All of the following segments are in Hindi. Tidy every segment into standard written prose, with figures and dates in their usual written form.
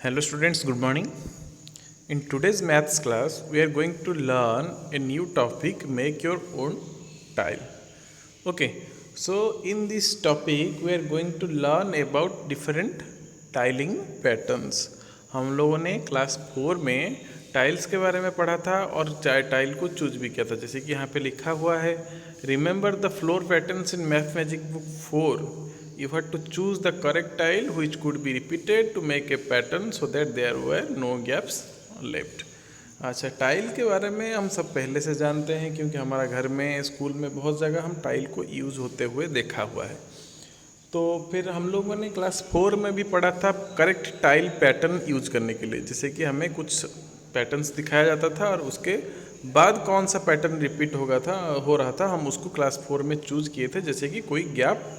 Hello students, good morning. In today's maths class, we are going to learn a new topic, make your own tile. Okay, so in this topic, we are going to learn about different tiling patterns. हम लोगों ने क्लास 4 में टाइल्स के बारे में पढ़ा था और टाइल को चूज भी किया था, जैसे कि यहाँ पे लिखा हुआ है, remember the floor patterns in math magic book 4. You had to choose the correct tile which could be repeated to make a pattern so that there were no gaps left. अच्छा, टाइल के बारे में हम सब पहले से जानते हैं क्योंकि हमारा घर में, स्कूल में बहुत जगह हम टाइल को यूज़ होते हुए देखा हुआ है. तो फिर हम लोगों ने क्लास 4 में भी पढ़ा था करेक्ट टाइल पैटर्न यूज करने के लिए, जैसे कि हमें कुछ पैटर्न्स दिखाया जाता था और उसके बाद कौन सा पैटर्न रिपीट हो रहा था हम उसको क्लास 4 में चूज़ किए थे, जैसे कि कोई गैप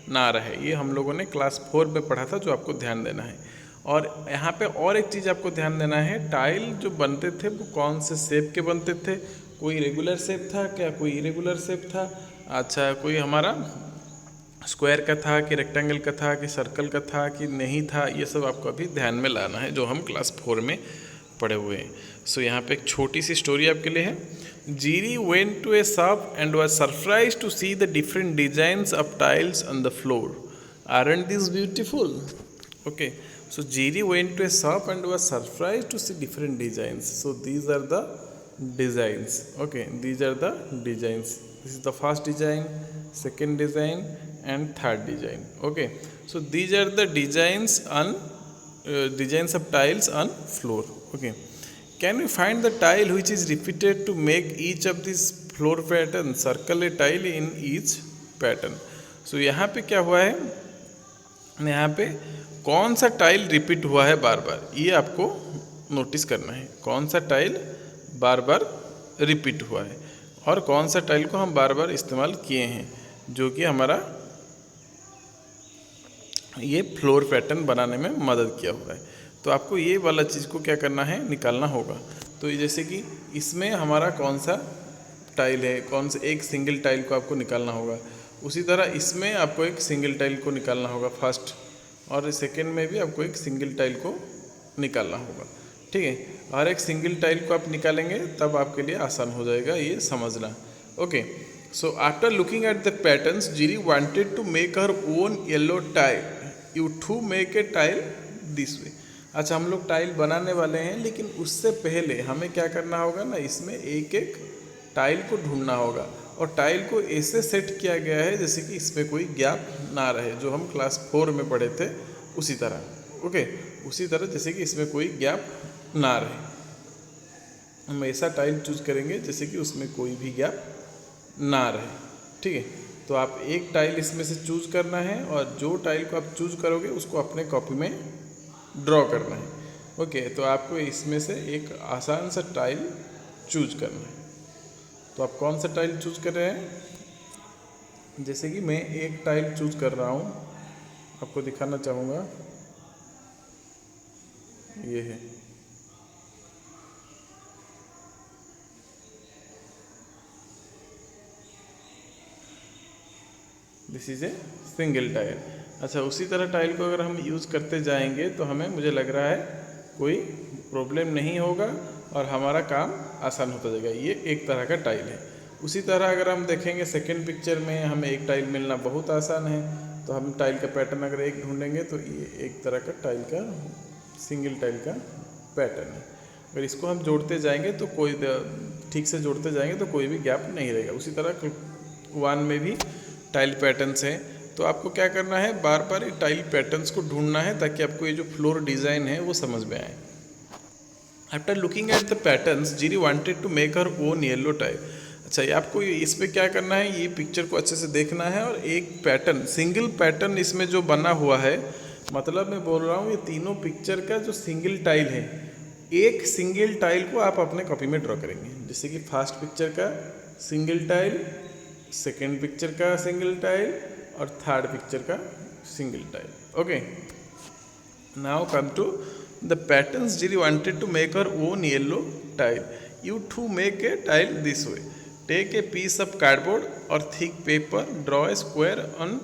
ना रहे. ये हम लोगों ने क्लास 4 में पढ़ा था, जो आपको ध्यान देना है. और यहाँ पे और एक चीज़ आपको ध्यान देना है, टाइल जो बनते थे वो कौन से शेप के बनते थे. कोई रेगुलर शेप था क्या, कोई इरेगुलर शेप था, अच्छा कोई हमारा स्क्वायर का था कि रेक्टेंगल का था कि सर्कल का था कि नहीं था, ये सब आपको अभी ध्यान में लाना है जो हम क्लास 4 में पढ़े हुए हैं. सो यहाँ पे एक छोटी सी स्टोरी आपके लिए है. Jiri went to a shop and was surprised to see the different designs of tiles on the floor. Aren't these beautiful? Okay, so Jiri went to a shop and was surprised to see different designs. So these are the designs. Okay, these are the designs. This is the first design, second design, and third design. Okay, so these are the designs of tiles on floor. Okay. Can we find the tile which is repeated to make each of these floor pattern? Circle a tile in each pattern. So यहाँ पे क्या हुआ है, यहाँ पे कौन सा टाइल रिपीट हुआ है बार बार, ये आपको नोटिस करना है. कौन सा टाइल बार बार रिपीट हुआ है और कौन सा टाइल को हम बार बार इस्तेमाल किए हैं, जो कि हमारा ये फ्लोर पैटर्न बनाने में मदद किया हुआ है. तो आपको ये वाला चीज़ को क्या करना है, निकालना होगा. तो जैसे कि इसमें हमारा कौन सा टाइल है, कौन से एक सिंगल टाइल को आपको निकालना होगा. उसी तरह इसमें आपको एक सिंगल टाइल को निकालना होगा फर्स्ट, और सेकंड में भी आपको एक सिंगल टाइल को निकालना होगा. ठीक है, हर एक सिंगल टाइल को आप निकालेंगे तब आपके लिए आसान हो जाएगा ये समझना. Okay, so after looking at the patterns, Jiri wanted to make her own yellow tile. You to make a tile this way. अच्छा, हम लोग टाइल बनाने वाले हैं, लेकिन उससे पहले हमें क्या करना होगा ना, इसमें एक एक टाइल को ढूंढना होगा और टाइल को ऐसे सेट किया गया है जैसे कि इसमें कोई गैप ना रहे, जो हम क्लास 4 में पढ़े थे उसी तरह. ओके, उसी तरह जैसे कि इसमें कोई गैप ना रहे, हम ऐसा टाइल चूज करेंगे जैसे कि उसमें कोई भी गैप ना रहे. ठीक है, तो आप एक टाइल इसमें से चूज करना है और जो टाइल को आप चूज करोगे उसको अपने कॉपी में ड्रॉ करना है. ओके, तो आपको इसमें से एक आसान सा टाइल चूज करना है. तो आप कौन सा टाइल चूज कर रहे हैं, जैसे कि मैं एक टाइल चूज कर रहा हूँ, आपको दिखाना चाहूँगा. ये है, this is a single tile. अच्छा, उसी तरह टाइल को अगर हम यूज़ करते जाएंगे तो हमें, मुझे लग रहा है, कोई प्रॉब्लम नहीं होगा और हमारा काम आसान होता जाएगा. ये एक तरह का टाइल है. उसी तरह अगर हम देखेंगे सेकंड पिक्चर में, हमें एक टाइल मिलना बहुत आसान है. तो हम टाइल का पैटर्न अगर एक ढूंढेंगे तो ये एक तरह का टाइल का, सिंगल टाइल का पैटर्न है. अगर इसको हम जोड़ते जाएंगे तो कोई, ठीक से जोड़ते जाएंगे तो कोई भी गैप नहीं रहेगा. उसी तरह 1 में भी टाइल पैटर्न्स हैं. तो आपको क्या करना है, बार बार ये टाइल पैटर्न्स को ढूंढना है ताकि आपको ये जो फ्लोर डिज़ाइन है वो समझ में आए. After looking at the patterns, Jiri wanted to make her own yellow tile. अच्छा, ये आपको इस पर क्या करना है, ये पिक्चर को अच्छे से देखना है और एक पैटर्न, सिंगल पैटर्न इसमें जो बना हुआ है, मतलब मैं बोल रहा हूँ ये तीनों पिक्चर का जो सिंगल टाइल है, एक सिंगल टाइल को आप अपने कॉपी में ड्रॉ करेंगे. जैसे कि फर्स्ट पिक्चर का सिंगल टाइल, सेकेंड पिक्चर का सिंगल टाइल और थर्ड पिक्चर का single tile. Okay, now come to the patterns. Jiri wanted to make her own yellow tile. You to make a tile this way. Take a piece of cardboard और thick paper, draw a square on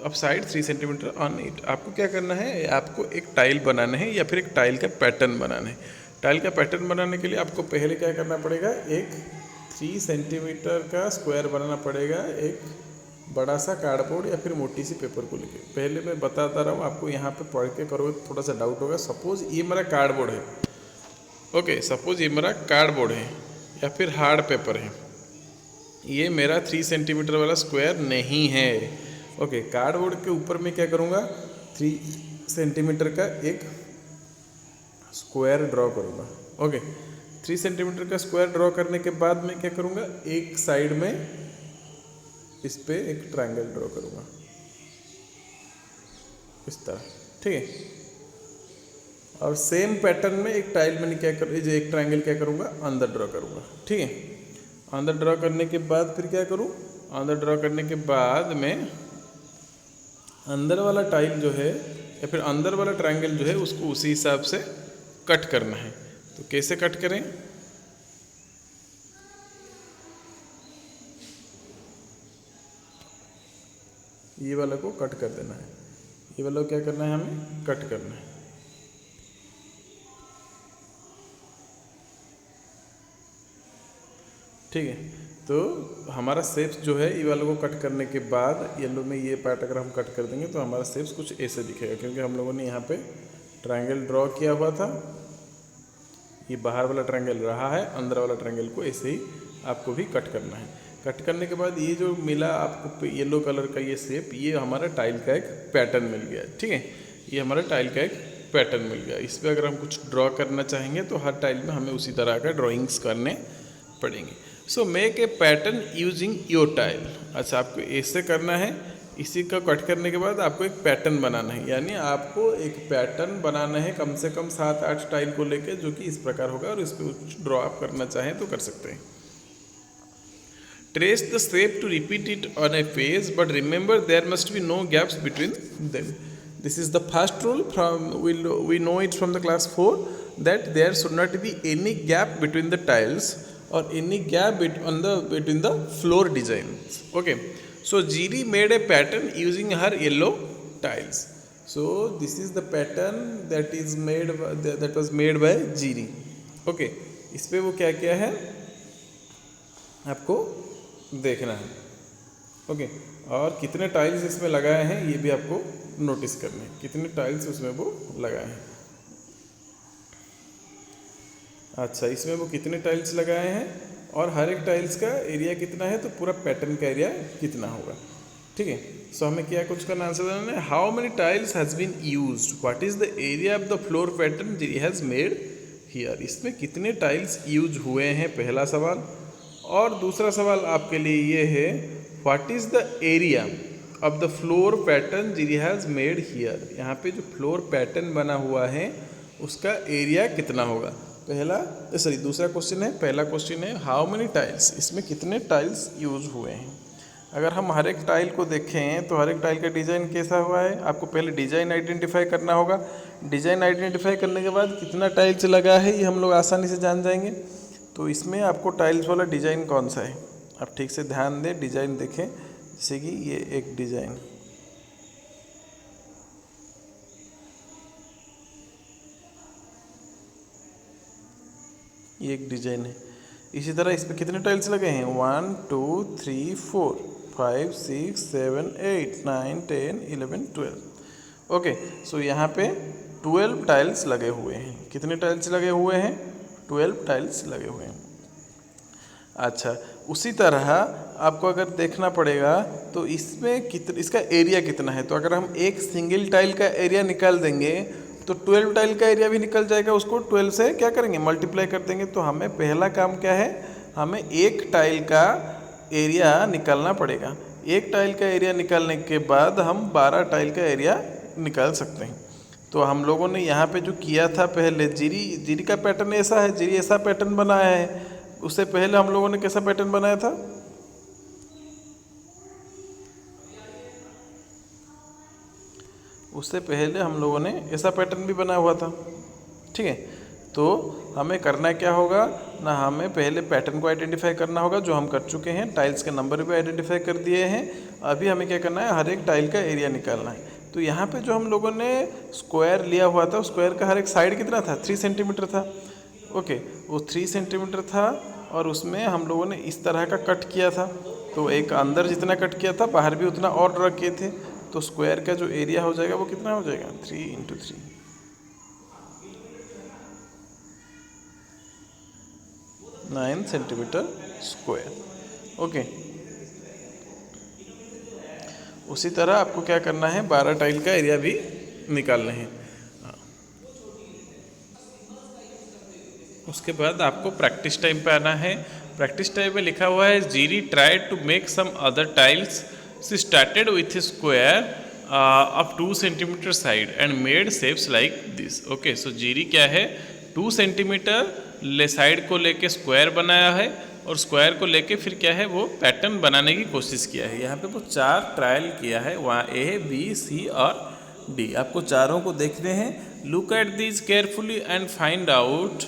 of side 3 centimetre on it. आपको क्या करना है, आपको एक टाइल बनाना है या फिर एक टाइल का पैटर्न बनाना है। टाइल का पैटर्न बनाने के लिए आपको पहले क्या करना पड़ेगा, एक 3 सेंटीमीटर का स्क्वायर बनाना पड़ेगा, एक बड़ा सा कार्डबोर्ड या फिर मोटी सी पेपर को लेके। पहले मैं बताता रहा हूँ आपको, यहाँ पे पढ़ के करोगे थोड़ा सा डाउट होगा। सपोज ये मेरा कार्डबोर्ड है, ओके, सपोज ये मेरा कार्डबोर्ड है या फिर हार्ड पेपर है, ये मेरा 3 सेंटीमीटर वाला स्क्वायर नहीं है। ओके, कार्डबोर्ड के ऊपर मैं क्या करूँगा, 3 सेंटीमीटर का एक स्क्वायर ड्रॉ करूँगा। ओके, 3 सेंटीमीटर का स्क्वायर ड्रॉ करने के बाद मैं क्या करूँगा, एक साइड में इस पे एक ट्रायंगल ड्रॉ करूँगा इस तरह, ठीक है। और सेम पैटर्न में एक टाइल मैंने क्या कर, एक ट्रायंगल क्या करूँगा, अंदर ड्रॉ करूँगा, ठीक है। अंदर ड्रॉ करने के बाद फिर क्या करूँ, अंदर ड्रॉ करने के बाद मैं अंदर वाला टाइल जो है या फिर अंदर वाला ट्रायंगल जो है उसको उसी हिसाब से कट करना है। तो कैसे कट करें, ये वाला को कट कर देना है, ये वाला को क्या करना है, हमें कट करना है। ठीक है, तो हमारा शेप्स जो है ये वालों को कट करने के बाद येलो में ये पार्ट अगर हम कट कर देंगे तो हमारा शेप्स कुछ ऐसे दिखेगा, क्योंकि हम लोगों ने यहाँ पे ट्रायंगल ड्रॉ किया हुआ था। ये बाहर वाला ट्रायंगल रहा है, अंदर वाला ट्रायंगल को ऐसे ही आपको भी कट करना है। कट करने के बाद ये जो मिला आपको येलो कलर का ये शेप, ये हमारा टाइल का एक पैटर्न मिल गया, ठीक है। ये हमारा टाइल का एक पैटर्न मिल गया। इस पर अगर हम कुछ ड्रॉ करना चाहेंगे तो हर टाइल में हमें उसी तरह का ड्राइंग्स करने पड़ेंगे। So make a pattern using your tile. अच्छा, आपको ऐसे करना है। इसी का कट करने के बाद आपको एक पैटर्न बनाना है, यानी आपको एक पैटर्न बनाना है कम से कम 7-8 टाइल को लेके, जो कि इस प्रकार होगा। और इस पर कुछ ड्रॉ आप करना चाहें तो कर सकते हैं। Trace the shape to repeat it on a page, but remember there must be no gaps between them. This is the first rule from we know it from the class 4 that there should not be any gap between the tiles or any gap between the floor designs. Okay, so Jiri made a pattern using her yellow tiles. So this is the pattern that was made by Jiri. Okay, इस पे वो क्या क्या है आपको देखना है। ओके, और कितने टाइल्स इसमें लगाए हैं ये भी आपको नोटिस करना है, कितने टाइल्स उसमें वो लगाए हैं। अच्छा, इसमें वो कितने टाइल्स लगाए हैं और हर एक टाइल्स का एरिया कितना है, तो पूरा पैटर्न का एरिया कितना होगा, ठीक है। सो हमें क्या कुछ का आंसर देना है, how many tiles has been used, what is the area of the floor pattern G has made here. इसमें कितने टाइल्स यूज हुए हैं, पहला सवाल। और दूसरा सवाल आपके लिए ये है, what is the area of the floor pattern G has made here. यहाँ पे जो फ्लोर पैटर्न बना हुआ है उसका एरिया कितना होगा। दूसरा क्वेश्चन है, पहला क्वेश्चन है हाउ मेनी टाइल्स, इसमें कितने टाइल्स यूज हुए हैं। अगर हम हर एक टाइल को देखें तो हर एक टाइल का डिज़ाइन कैसा हुआ है, आपको पहले डिज़ाइन आइडेंटिफाई करना होगा। डिज़ाइन आइडेंटिफाई करने के बाद कितना टाइल्स लगा है ये हम लोग आसानी से जान जाएंगे। तो इसमें आपको टाइल्स वाला डिज़ाइन कौन सा है, आप ठीक से ध्यान दें, डिज़ाइन देखें। जैसे कि ये एक डिज़ाइन, ये एक डिज़ाइन है। इसी तरह इस पर कितने टाइल्स लगे हैं, 1 2 3 4 5 6 7 8 9 10 11 12। ओके, सो यहाँ पे 12 टाइल्स लगे हुए हैं। कितने टाइल्स लगे हुए हैं, 12 टाइल्स लगे हुए हैं। अच्छा, उसी तरह आपको अगर देखना पड़ेगा तो इसमें इसका एरिया कितना है। तो अगर हम एक सिंगल टाइल का एरिया निकाल देंगे तो 12 टाइल का एरिया भी निकल जाएगा, उसको 12 से क्या करेंगे, मल्टीप्लाई कर देंगे। तो हमें पहला काम क्या है, हमें एक टाइल का एरिया निकालना पड़ेगा। एक टाइल का एरिया निकालने के बाद हम 12 टाइल का एरिया निकाल सकते हैं। तो हम लोगों ने यहाँ पे जो किया था पहले, जीरी का पैटर्न ऐसा है, जीरी ऐसा पैटर्न बनाया है। उससे पहले हम लोगों ने कैसा पैटर्न बनाया था, उससे पहले हम लोगों ने ऐसा पैटर्न भी बना हुआ था, ठीक है। तो हमें करना क्या होगा ना, हमें पहले पैटर्न को आइडेंटिफाई करना होगा जो हम कर चुके हैं, टाइल्स के नंबर भी आइडेंटिफाई कर दिए हैं। अभी हमें क्या करना है, हर एक टाइल का एरिया निकालना है। तो यहाँ पे जो हम लोगों ने स्क्वायर लिया हुआ था, स्क्वायर का हर एक साइड कितना था, 3 सेंटीमीटर था। ओके, वो 3 सेंटीमीटर था और उसमें हम लोगों ने इस तरह का कट किया था। तो एक अंदर जितना कट किया था, बाहर भी उतना और ड्रा किए थे। तो स्क्वायर का जो एरिया हो जाएगा वो कितना हो जाएगा, 3 × 3, 9 सेंटीमीटर स्क्वायर। ओके, उसी तरह आपको क्या करना है, 12 टाइल का एरिया भी निकालना है। उसके बाद आपको प्रैक्टिस टाइम पे आना है। प्रैक्टिस टाइम में लिखा हुआ है Jiri try to make some other tiles, she started with a square of 2 centimetre side and made shapes like this. Okay, so Jiri क्या है, 2 सेंटीमीटर ले साइड को लेके स्क्वायर बनाया है और स्क्वायर को लेके फिर क्या है, वो पैटर्न बनाने की कोशिश किया है। यहाँ पे वो 4 ट्रायल किया है, वहाँ ए, बी, सी और डी। आपको चारों को देखने हैं। Look at this carefully and find out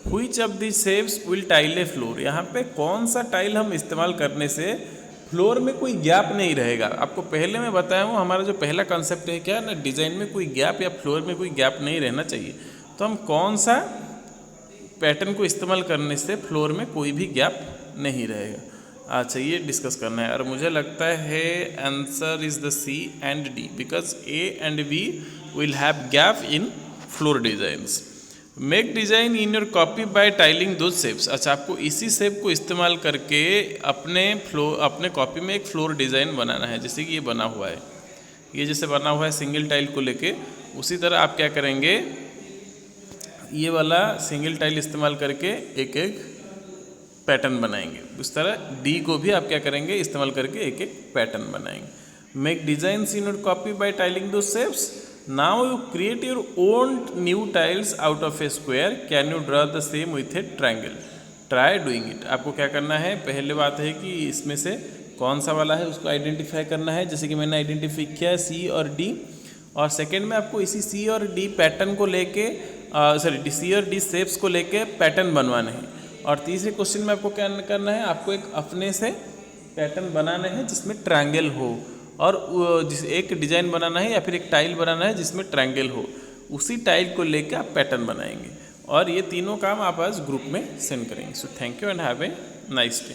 which of this shapes will tile A floor. यहाँ पे कौन सा टाइल हम इस्तेमाल करने से फ्लोर में कोई गैप नहीं रहेगा। आपको पहले मैं बताया हूँ, हमारा जो पहला कंसेप्ट है क्या ना, डिज़ाइन में कोई गैप या फ्लोर में कोई गैप नहीं रहना चाहिए। तो हम कौन सा पैटर्न को इस्तेमाल करने से फ्लोर में कोई भी गैप नहीं रहेगा, अच्छा ये डिस्कस करना है। और मुझे लगता है answer is the C and D, because A and B will have gap in floor designs. Make design in your copy by tiling दो शेप्स। अच्छा, आपको इसी शेप को इस्तेमाल करके अपने कॉपी में एक फ्लोर डिज़ाइन बनाना है। जैसे कि ये बना हुआ है, ये जैसे बना हुआ है सिंगल टाइल को लेके, उसी तरह आप क्या करेंगे, ये वाला सिंगल टाइल इस्तेमाल करके एक एक पैटर्न बनाएंगे। उस तरह डी को भी आप क्या करेंगे, इस्तेमाल करके एक एक पैटर्न बनाएंगे। Make designs in your copy by tiling दो shapes. Now you create your own new tiles out of a square. Can you draw the same with a triangle. Try doing it. आपको क्या करना है, पहले बात है कि इसमें से कौन सा वाला है उसको आइडेंटिफाई करना है, जैसे कि मैंने आइडेंटिफाई किया है सी और डी। और सेकेंड में आपको इसी सी और डी पैटर्न को लेके सी और डी शेप्स को लेके पैटर्न बनवाने हैं। और तीसरे क्वेश्चन में आपको क्या करना है, आपको एक अपने से पैटर्न बनाना है जिसमें ट्रायंगल हो, और एक डिज़ाइन बनाना है या फिर एक टाइल बनाना है जिसमें ट्रायंगल हो। उसी टाइल को लेके आप पैटर्न बनाएंगे और ये तीनों काम आप आज ग्रुप में सेंड करेंगे। So thank you and have a nice day.